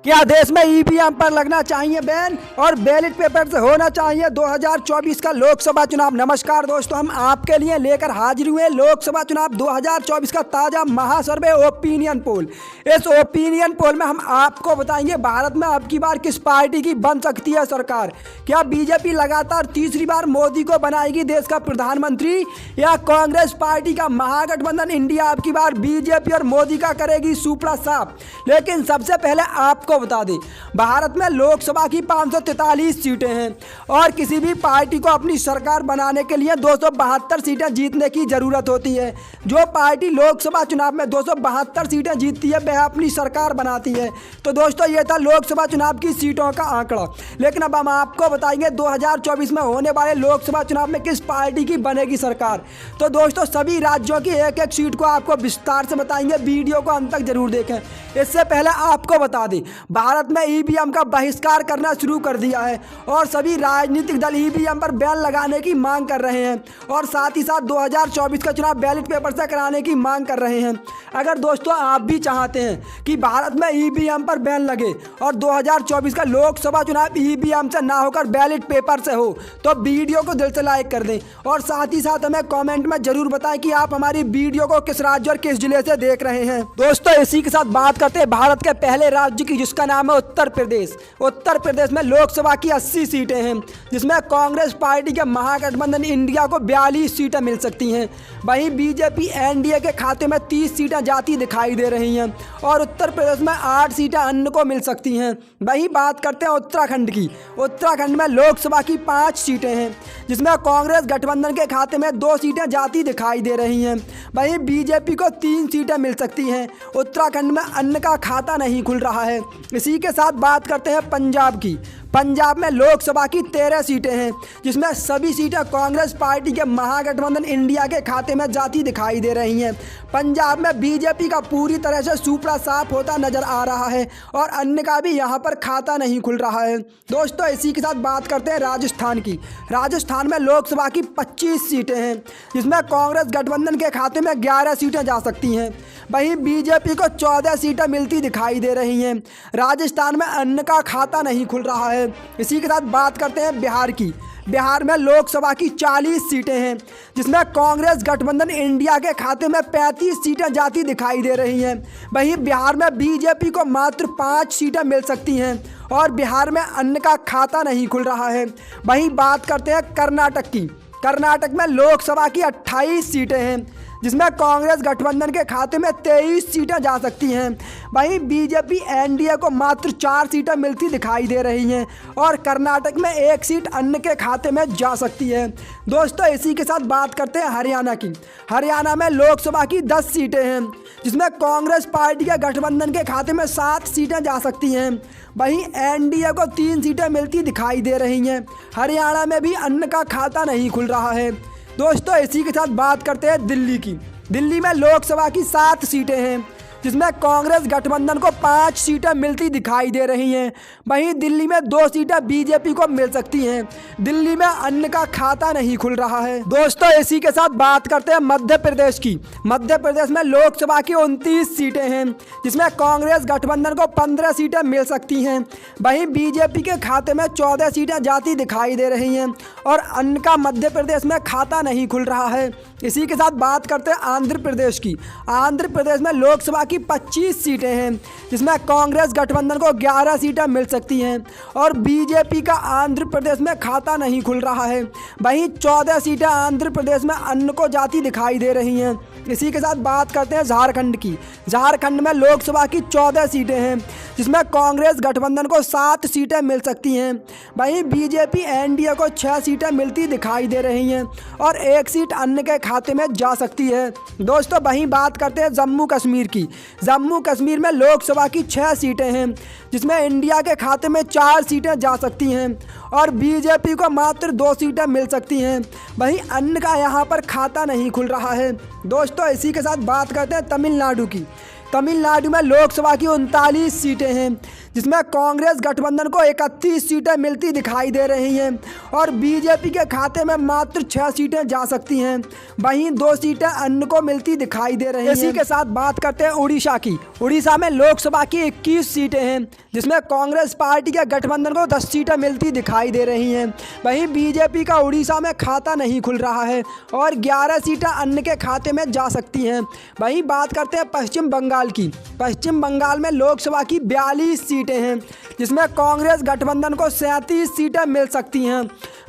क्या देश में ईवीएम पर लगना चाहिए बैन और बैलेट पेपर से होना चाहिए 2024 का लोकसभा चुनाव। नमस्कार दोस्तों, हम आपके लिए लेकर हाजिर हुए लोकसभा चुनाव 2024 का ताज़ा महासर्वे ओपिनियन पोल। इस ओपिनियन पोल में हम आपको बताएंगे भारत में अब की बार किस पार्टी की बन सकती है सरकार। क्या बीजेपी लगातार तीसरी बार मोदी को बनाएगी देश का प्रधानमंत्री, या कांग्रेस पार्टी का महागठबंधन इंडिया अब की बार बीजेपी और मोदी का करेगी सुपड़ा साफ। लेकिन सबसे पहले आपको बता दें, भारत में लोकसभा की 543 सीटें हैं और किसी भी पार्टी को अपनी सरकार बनाने के लिए 272 सीटें जीतने की जरूरत होती है। जो पार्टी लोकसभा चुनाव में 272 सीटें जीतती है वह अपनी सरकार बनाती है। तो दोस्तों, ये था लोकसभा चुनाव की सीटों का आंकड़ा। लेकिन अब हम आपको बताएंगे 2024 में होने वाले लोकसभा चुनाव में किस पार्टी की बनेगी सरकार। तो दोस्तों, सभी राज्यों की एक एक सीट को आपको विस्तार से बताएंगे, वीडियो को अंत तक जरूर देखें। इससे पहले आपको बता दें, भारत में ईवीएम का बहिष्कार करना शुरू कर दिया है और सभी राजनीतिक दल ईवीएम पर बैन लगाने की मांग कर रहे हैं और साथ ही साथ 2024 का चुनाव बैलेट पेपर से कराने की मांग कर रहे हैं। अगर दोस्तों आप भी चाहते हैं कि भारत में ईवीएम पर बैन लगे और 2024 का लोकसभा चुनाव ईवीएम से ना होकर बैलेट पेपर से हो, तो वीडियो को दिल से लाइक कर दें और साथ ही साथ हमें कॉमेंट में जरूर बताएं कि आप हमारी वीडियो को किस राज्य और किस जिले से देख रहे हैं। दोस्तों, इसी के साथ बात करते हैं भारत के पहले राज्य की, जिसका नाम है उत्तर प्रदेश। उत्तर प्रदेश में लोकसभा की 80 सीटें हैं, जिसमें कांग्रेस पार्टी के महागठबंधन इंडिया को 42 सीटें मिल सकती हैं। वहीं बीजेपी एनडीए के खाते में 30 सीटें जाती दिखाई दे रही हैं और उत्तर प्रदेश में 8 सीटें अन्य को मिल सकती हैं। वहीं बात करते हैं उत्तराखंड की। उत्तराखंड में लोकसभा की 5 सीटें हैं, जिसमें कांग्रेस गठबंधन के खाते में 2 सीटें जाती दिखाई दे रही हैं। वहीं बीजेपी को 3 सीटें मिल सकती हैं। उत्तराखंड में अन्य का खाता नहीं खुल रहा है। इसी के साथ बात करते हैं पंजाब की। पंजाब में लोकसभा की 13 सीटें हैं, जिसमें सभी सीटें कांग्रेस पार्टी के महागठबंधन इंडिया के खाते में जाती दिखाई दे रही हैं। पंजाब में बीजेपी का पूरी तरह से सुपड़ा साफ होता नजर आ रहा है और अन्य का भी यहां पर खाता नहीं खुल रहा है। दोस्तों, इसी के साथ बात करते हैं राजस्थान की। राजस्थान में लोकसभा की 25 सीटें हैं, जिसमें कांग्रेस गठबंधन के खाते में 11 सीटें जा सकती हैं। वहीं बीजेपी को 14 सीटें मिलती दिखाई दे रही हैं। राजस्थान में अन्य का खाता नहीं खुल रहा है। इसी के साथ बात करते हैं बिहार की। बिहार में लोकसभा की 40 सीटें हैं, जिसमें कांग्रेस गठबंधन इंडिया के खाते में 35 सीटें जाती दिखाई दे रही हैं। वहीं बिहार में बीजेपी को मात्र 5 सीटें मिल सकती हैं और बिहार में अन्य का खाता नहीं खुल रहा है। वहीं बात करते हैं कर्नाटक की। कर्नाटक में लोकसभा की 28 सीटें हैं, जिसमें कांग्रेस गठबंधन के खाते में 23 सीटें जा सकती हैं। वहीं बीजेपी एनडीए को मात्र 4 सीटें मिलती दिखाई दे रही हैं और कर्नाटक में 1 सीट अन्य के खाते में जा सकती है। दोस्तों, इसी के साथ बात करते हैं हरियाणा की। हरियाणा में लोकसभा की 10 सीटें हैं, जिसमें कांग्रेस पार्टी के गठबंधन के खाते में 7 सीटें जा सकती हैं। वहीं एनडीए को 3 सीटें मिलती दिखाई दे रही हैं। हरियाणा में भी अन्य का खाता नहीं खुल रहा है। दोस्तों, इसी के साथ बात करते हैं दिल्ली की। दिल्ली में लोकसभा की 7 सीटें हैं, जिसमें कांग्रेस गठबंधन को 5 सीटें मिलती दिखाई दे रही हैं। वहीं दिल्ली में 2 सीटें बीजेपी को मिल सकती हैं। दिल्ली में अन्य का खाता नहीं खुल रहा है। दोस्तों, इसी के साथ बात करते हैं मध्य प्रदेश की। मध्य प्रदेश में लोकसभा की 29 सीटें हैं, जिसमें कांग्रेस गठबंधन को 15 सीटें मिल सकती हैं। वहीं बीजेपी के खाते में 14 सीटें जाती दिखाई दे रही हैं और अन्य का मध्य प्रदेश में खाता नहीं खुल रहा है। इसी के साथ बात करते हैं आंध्र प्रदेश की। आंध्र प्रदेश में लोकसभा की 25 सीटें हैं, जिसमें कांग्रेस गठबंधन को 11 सीटें मिल सकती हैं और बीजेपी का आंध्र प्रदेश में खाता नहीं खुल रहा है। वहीं 14 सीटें आंध्र प्रदेश में अन्य को जाती दिखाई दे रही हैं। इसी के साथ बात करते हैं झारखंड की। झारखंड में लोकसभा की 14 सीटें हैं, जिसमें कांग्रेस गठबंधन को 7 सीटें मिल सकती हैं। वहीं बीजेपी एनडीए को 6 सीटें मिलती दिखाई दे रही हैं और 1 सीट अन्य के खाते में जा सकती है। दोस्तों, वहीं बात करते हैं जम्मू कश्मीर की। जम्मू कश्मीर में लोकसभा की 6 सीटें हैं, जिसमें इंडिया के खाते में 4 सीटें जा सकती हैं और बीजेपी को मात्र 2 सीटें मिल सकती हैं। वहीं अन्य का यहां पर खाता नहीं खुल रहा है। दोस्तों, इसी के साथ बात करते हैं तमिलनाडु की। तमिलनाडु में लोकसभा की 39 सीटें हैं, जिसमें कांग्रेस गठबंधन को 31 सीटें मिलती दिखाई दे रही हैं और बीजेपी के खाते में मात्र 6 सीटें जा सकती हैं। वहीं 2 सीटें अन्य को मिलती दिखाई दे रही हैं। इसी के साथ बात करते हैं उड़ीसा की। उड़ीसा में लोकसभा की 21 सीटें हैं, जिसमें कांग्रेस पार्टी के गठबंधन को 10 सीटें मिलती दिखाई दे रही हैं। वहीं बीजेपी का उड़ीसा में खाता नहीं खुल रहा है और 11 सीटें अन्य के खाते में जा सकती हैं। वहीं बात करते हैं पश्चिम बंगाल की। पश्चिम बंगाल में लोकसभा की 42 सीटें हैं, जिसमें कांग्रेस गठबंधन को 37 सीटें मिल सकती हैं।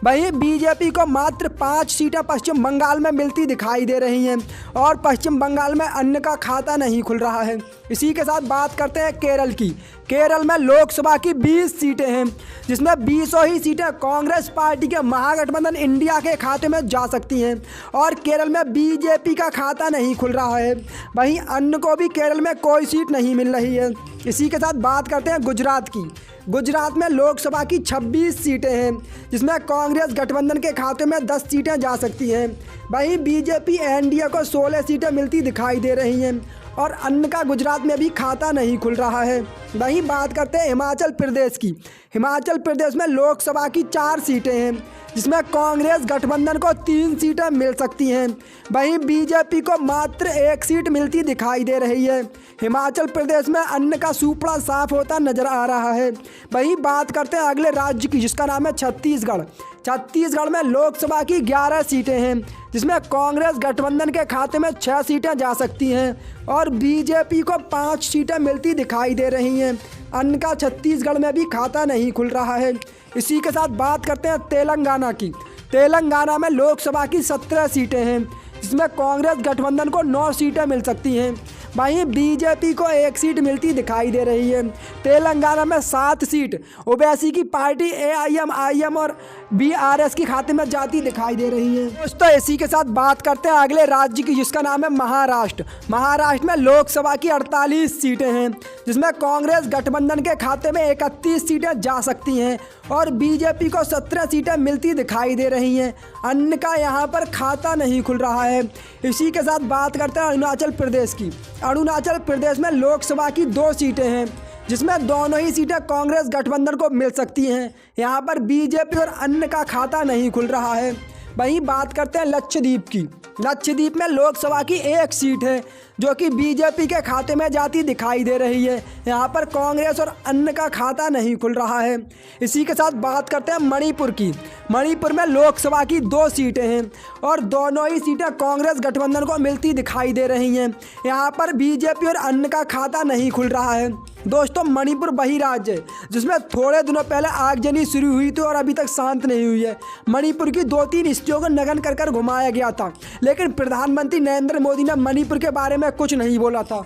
वहीं बीजेपी को मात्र 5 सीटें पश्चिम बंगाल में मिलती दिखाई दे रही हैं और पश्चिम बंगाल में अन्य का खाता नहीं खुल रहा है। इसी के साथ बात करते हैं केरल की। केरल में लोकसभा की 20 सीटें हैं, जिसमें 20 ही सीटें कांग्रेस पार्टी के महागठबंधन इंडिया के खाते में जा सकती हैं और केरल में बीजेपी का खाता नहीं खुल रहा है। वहीं अन्य को भी केरल में कोई सीट नहीं मिल रही है। इसी के साथ बात करते हैं गुजरात की। गुजरात में लोकसभा की 26 सीटें हैं, जिसमें कांग्रेस गठबंधन के खाते में 10 सीटें जा सकती हैं। वहीं बीजेपी एनडीए को 16 सीटें मिलती दिखाई दे रही हैं और अन्य का गुजरात में भी खाता नहीं खुल रहा है। वहीं बात करते हैं हिमाचल प्रदेश की। हिमाचल प्रदेश में लोकसभा की 4 सीटें हैं, जिसमें कांग्रेस गठबंधन को 3 सीटें मिल सकती हैं। वहीं बीजेपी को मात्र 1 सीट मिलती दिखाई दे रही है। हिमाचल प्रदेश में अन्य का सुपड़ा साफ होता नजर आ रहा है। वहीं बात करते हैं अगले राज्य की, जिसका नाम है छत्तीसगढ़। छत्तीसगढ़ में लोकसभा की 11 सीटें हैं, जिसमें कांग्रेस गठबंधन के खाते में 6 सीटें जा सकती हैं और बीजेपी को 5 सीटें मिलती दिखाई दे रही हैं। अन्य का छत्तीसगढ़ में भी खाता नहीं खुल रहा है। इसी के साथ बात करते हैं तेलंगाना की। तेलंगाना में लोकसभा की 17 सीटें हैं, जिसमें कांग्रेस गठबंधन को 9 सीटें मिल सकती हैं। वहीं बीजेपी को 1 सीट मिलती दिखाई दे रही है। तेलंगाना में 7 सीट ओवैसी की पार्टी AIM और BRS के खाते में जाती दिखाई दे रही है। दोस्तों इसी के साथ बात करते हैं अगले राज्य की, जिसका नाम है महाराष्ट्र। महाराष्ट्र में लोकसभा की 48 सीटें हैं, जिसमें कांग्रेस गठबंधन के खाते में 31 सीटें जा सकती हैं और बीजेपी को 17 सीटें मिलती दिखाई दे रही हैं। अन्य का यहाँ पर खाता नहीं खुल रहा है। इसी के साथ बात करते हैं अरुणाचल प्रदेश की। अरुणाचल प्रदेश में लोकसभा की 2 सीटें हैं, जिसमें दोनों ही सीटें कांग्रेस गठबंधन को मिल सकती हैं। यहाँ पर बीजेपी और अन्य का खाता नहीं खुल रहा है। वहीं बात करते हैं लक्षद्वीप की। लक्षद्वीप में लोकसभा की 1 सीट है, जो कि बीजेपी के खाते में जाती दिखाई दे रही है। यहाँ पर कांग्रेस और अन्य का खाता नहीं खुल रहा है। इसी के साथ बात करते हैं मणिपुर की। मणिपुर में लोकसभा की 2 सीटें हैं और दोनों ही सीटें कांग्रेस गठबंधन को मिलती दिखाई दे रही हैं। यहाँ पर बीजेपी और अन्य का खाता नहीं खुल रहा है। दोस्तों मणिपुर वही राज्य है जिसमें थोड़े दिनों पहले आगजनी शुरू हुई थी और अभी तक शांत नहीं हुई है। मणिपुर की 2-3 स्त्रियों को नग्न कर घुमाया गया था, लेकिन प्रधानमंत्री नरेंद्र मोदी ने मणिपुर के बारे में कुछ नहीं बोला था।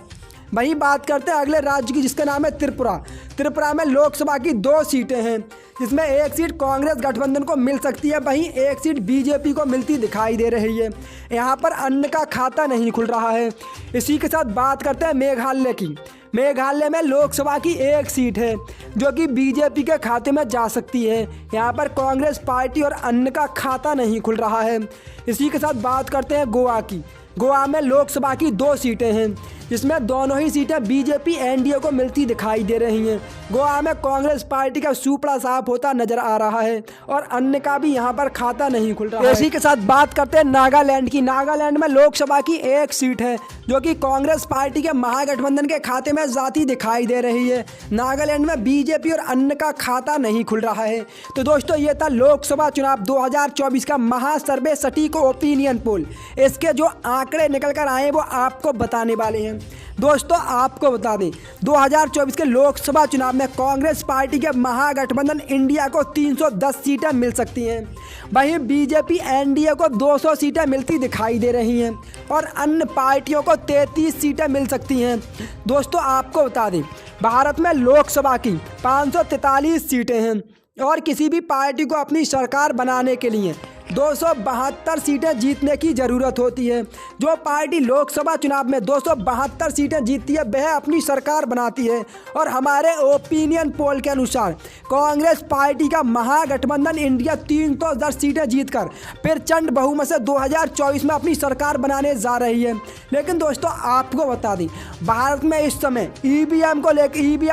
वहीं बात करते हैं अगले राज्य की, जिसका नाम है त्रिपुरा। त्रिपुरा में लोकसभा की 2 सीटें हैं, जिसमें 1 सीट कांग्रेस गठबंधन को मिल सकती है, वहीं 1 सीट बीजेपी को मिलती दिखाई दे रही है। यहाँ पर अन्य का खाता नहीं खुल रहा है। इसी के साथ बात करते हैं मेघालय की। मेघालय में लोकसभा की 1 सीट है, जो कि बीजेपी के खाते में जा सकती है। यहाँ पर कांग्रेस पार्टी और अन्य का खाता नहीं खुल रहा है। इसी के साथ बात करते हैं गोवा की। गोवा में लोकसभा की 2 सीटें हैं, जिसमें दोनों ही सीटें बीजेपी एनडीए को मिलती दिखाई दे रही हैं। गोवा में कांग्रेस पार्टी का सुपड़ा साफ होता नजर आ रहा है और अन्य का भी यहां पर खाता नहीं खुल रहा है। इसी के साथ बात करते हैं नागालैंड की। नागालैंड में लोकसभा की 1 सीट है, जो कि कांग्रेस पार्टी के महागठबंधन के खाते में जाती दिखाई दे रही है। नागालैंड में बीजेपी और अन्य का खाता नहीं खुल रहा है। तो दोस्तों ये था लोकसभा चुनाव 2024 का महासर्वे सटीक ओपिनियन पोल। इसके जो आंकड़े निकल कर आए वो आपको बताने वाले हैं। दोस्तों आपको बता दें 2024 के लोकसभा चुनाव में कांग्रेस पार्टी के महागठबंधन इंडिया को 310 सीटें मिल सकती हैं। वहीं बीजेपी एनडीए को 200 सीटें मिलती दिखाई दे रही हैं और अन्य पार्टियों को 33 सीटें मिल सकती हैं। दोस्तों आपको बता दें भारत में लोकसभा की 543 सीटें हैं और किसी भी पार्टी को अपनी सरकार बनाने के लिए 272 सीटें जीतने की ज़रूरत होती है। जो पार्टी लोकसभा चुनाव में 272 सीटें जीतती है वह अपनी सरकार बनाती है। और हमारे ओपिनियन पोल के अनुसार कांग्रेस पार्टी का महागठबंधन इंडिया 310 सीटें जीतकर प्रचंड बहुमत से 2024 में अपनी सरकार बनाने जा रही है। लेकिन दोस्तों आपको बता दें, भारत में इस समय ईवीएम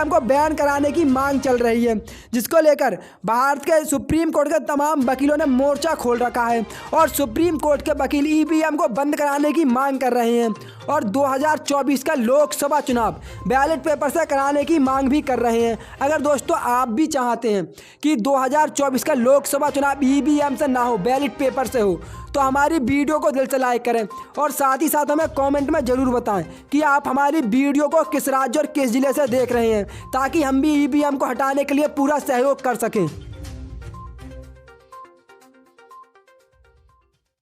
को बैन कराने की मांग चल रही है, जिसको लेकर भारत के सुप्रीम कोर्ट के तमाम वकीलों ने मोर्चा खोल रखा है। और सुप्रीम कोर्ट के वकील ईवीएम को बंद कराने की मांग कर रहे हैं। और 2024 का लोकसभा चुनाव बैलेट पेपर से कराने की मांग भी कर रहे हैं। अगर दोस्तों आप भी चाहते हैं कि 2024 का लोकसभा चुनाव ईवीएम से ना हो, बैलेट पेपर से हो, तो हमारी वीडियो को दिल से लाइक करें और साथ ही साथ हमें कमेंट में ज़रूर बताएं कि आप हमारी वीडियो को किस राज्य और किस ज़िले से देख रहे हैं, ताकि हम भी ईवीएम को हटाने के लिए पूरा सहयोग कर सकें।